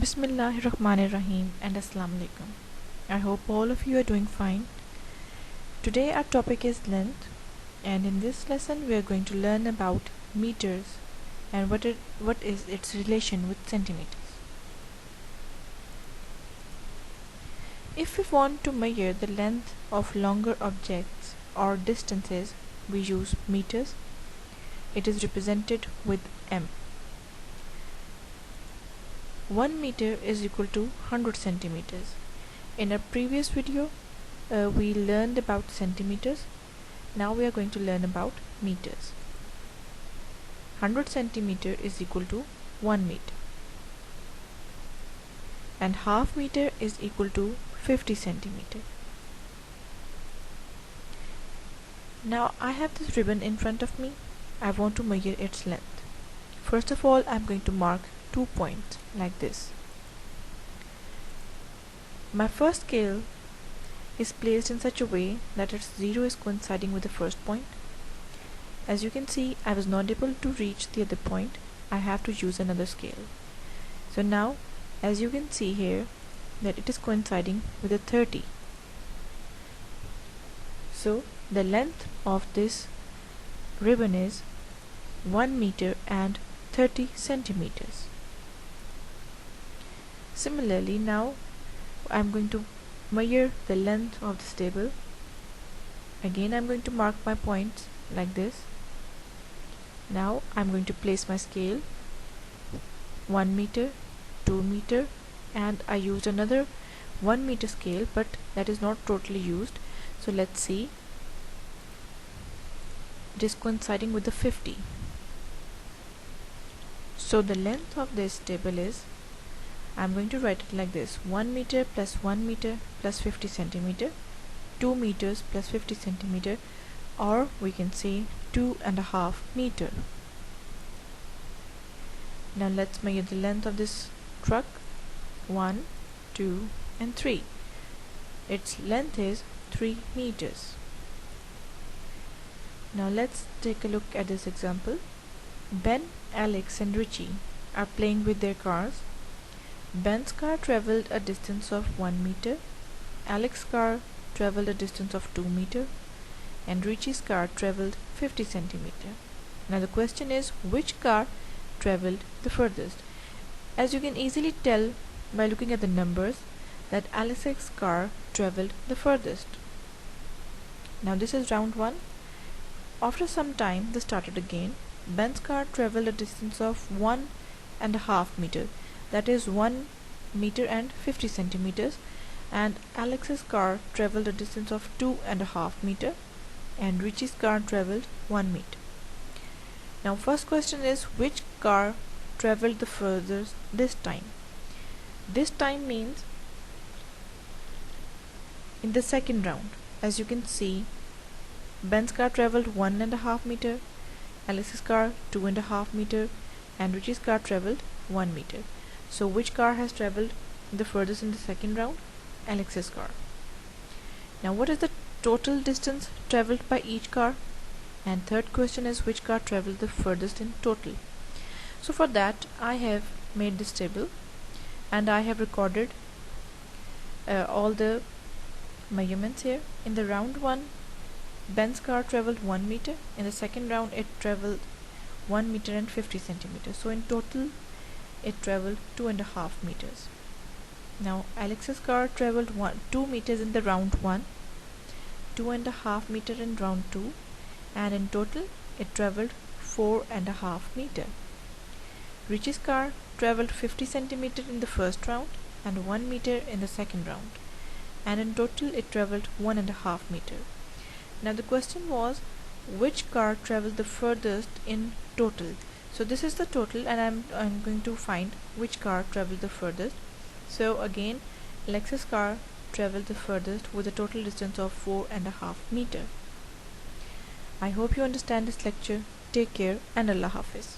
Bismillahirrahmanirrahim and Assalamu alaikum. I hope all of you are doing fine. Today our topic is length, and in this lesson we are going to learn about meters and what is its relation with centimeters. If we want to measure the length of longer objects or distances, we use meters. It is represented with m. 1 meter is equal to 100 centimeters. In a previous video, we learned about centimeters. Now we are going to learn about meters. 100 centimeter is equal to 1 meter. And half meter is equal to 50 centimeter. Now I have this ribbon in front of me. I want to measure its length. First of all, I'm going to mark 2 points like this. My first scale is placed in such a way that its 0 is coinciding with the first point. As you can see, I was not able to reach the other point. I have to use another scale. So now, as you can see here, that it is coinciding with the 30. So the length of this ribbon is 1 meter and 30 centimeters. Similarly, now I'm going to measure the length of this table. Again, I'm going to mark my points like this. Now I'm going to place my scale 1 meter, 2 meter, and I used another 1 meter scale, but that is not totally used. So let's see. It is coinciding with the 50. So the length of this table is, I'm going to write it like this: 1 meter plus 1 meter plus 50 centimeter, 2 meters plus 50 centimeter, or we can say 2.5 meter. Now let's measure the length of this truck. 1, 2, and 3. Its length is 3 meters. Now let's take a look at this example. Ben, Alex, and Richie are playing with their cars. Ben's car traveled a distance of 1 meter, Alex's car traveled a distance of 2 meter, and Richie's car traveled 50 centimeter. Now the question is, which car traveled the furthest? As you can easily tell by looking at the numbers, that Alex's car traveled the furthest. Now this is round 1. After some time, they started again. Ben's car traveled a distance of 1.5 meter, that is 1 meter and 50 centimeters, and Alex's car traveled a distance of 2.5 meter, and Richie's car traveled 1 meter. Now first question is, which car traveled the furthest this time? This time means in the second round. As you can see, Ben's car traveled 1.5 meter, Alex's car 2.5 meter, and Richie's car traveled 1 meter. So which car has traveled the furthest in the second round? Alex's car. Now what is the total distance traveled by each car? And third question is, which car traveled the furthest in total? So for that, I have made this table and I have recorded all the measurements here. In the round 1, Ben's car traveled 1 meter. In the second round, it traveled 1 meter and 50 centimeters. So in total, it traveled 2.5 meters. Now Alex's car traveled 2 meters in the round 1, 2.5 meter in round 2, and in total it traveled 4.5 meter. Richie's car traveled 50 centimeter in the first round and 1 meter in the second round, and in total it traveled 1.5 meter. Now the question was, which car traveled the furthest in total? So this is the total, and I'm going to find which car traveled the furthest. So again, Alex's car traveled the furthest with a total distance of 4.5 meter. I hope you understand this lecture. Take care and Allah Hafiz.